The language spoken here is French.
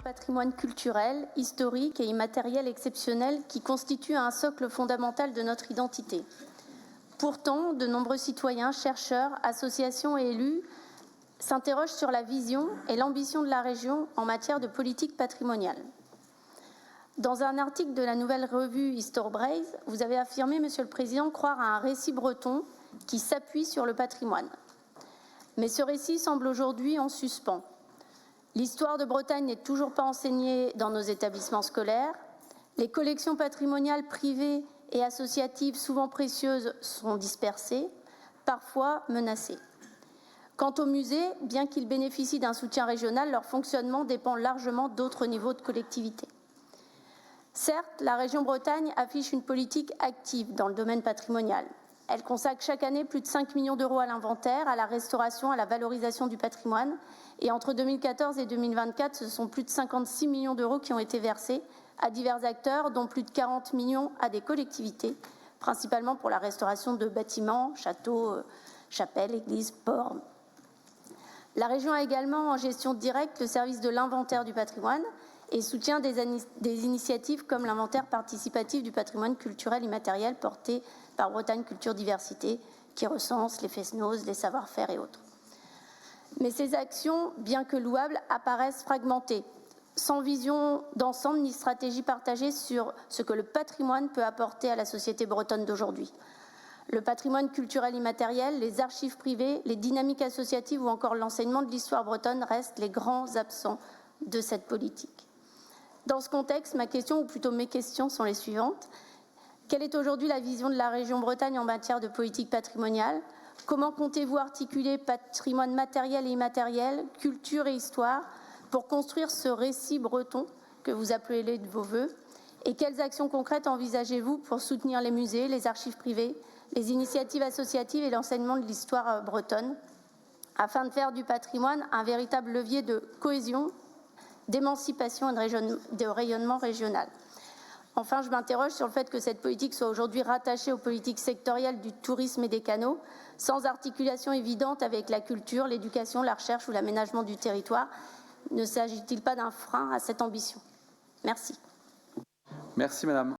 patrimoine culturel, historique et immatériel exceptionnel qui constitue un socle fondamental de notre identité. Pourtant, de nombreux citoyens, chercheurs, associations et élus s'interrogent sur la vision et l'ambition de la région en matière de politique patrimoniale. Dans un article de la nouvelle revue Histoire-Braise, vous avez affirmé, Monsieur le Président, croire à un récit breton qui s'appuie sur le patrimoine. Mais ce récit semble aujourd'hui en suspens. L'histoire de Bretagne n'est toujours pas enseignée dans nos établissements scolaires. Les collections patrimoniales privées et associatives, souvent précieuses, sont dispersées, parfois menacées. Quant aux musées, bien qu'ils bénéficient d'un soutien régional, leur fonctionnement dépend largement d'autres niveaux de collectivité. Certes, la région Bretagne affiche une politique active dans le domaine patrimonial. Elle consacre chaque année plus de 5 millions d'euros à l'inventaire, à la restauration, à la valorisation du patrimoine. Et entre 2014 et 2024, ce sont plus de 56 millions d'euros qui ont été versés à divers acteurs, dont plus de 40 millions à des collectivités, principalement pour la restauration de bâtiments, châteaux, chapelles, églises, ports. La région a également en gestion directe le service de l'inventaire du patrimoine et soutient des initiatives comme l'inventaire participatif du patrimoine culturel immatériel porté par Bretagne Culture Diversité, qui recense les fest-noz, les savoir-faire et autres. Mais ces actions, bien que louables, apparaissent fragmentées, sans vision d'ensemble ni stratégie partagée sur ce que le patrimoine peut apporter à la société bretonne d'aujourd'hui. Le patrimoine culturel immatériel, les archives privées, les dynamiques associatives ou encore l'enseignement de l'histoire bretonne restent les grands absents de cette politique. Dans ce contexte, ma question, ou plutôt mes questions, sont les suivantes. Quelle est aujourd'hui la vision de la région Bretagne en matière de politique patrimoniale ? Comment comptez-vous articuler patrimoine matériel et immatériel, culture et histoire pour construire ce récit breton que vous appelez de vos voeux ? Et quelles actions concrètes envisagez-vous pour soutenir les musées, les archives privées, les initiatives associatives et l'enseignement de l'histoire bretonne, afin de faire du patrimoine un véritable levier de cohésion, d'émancipation et de rayonnement régional ? Enfin, je m'interroge sur le fait que cette politique soit aujourd'hui rattachée aux politiques sectorielles du tourisme et des canaux, sans articulation évidente avec la culture, l'éducation, la recherche ou l'aménagement du territoire. Ne s'agit-il pas d'un frein à cette ambition ? Merci. Merci, Madame.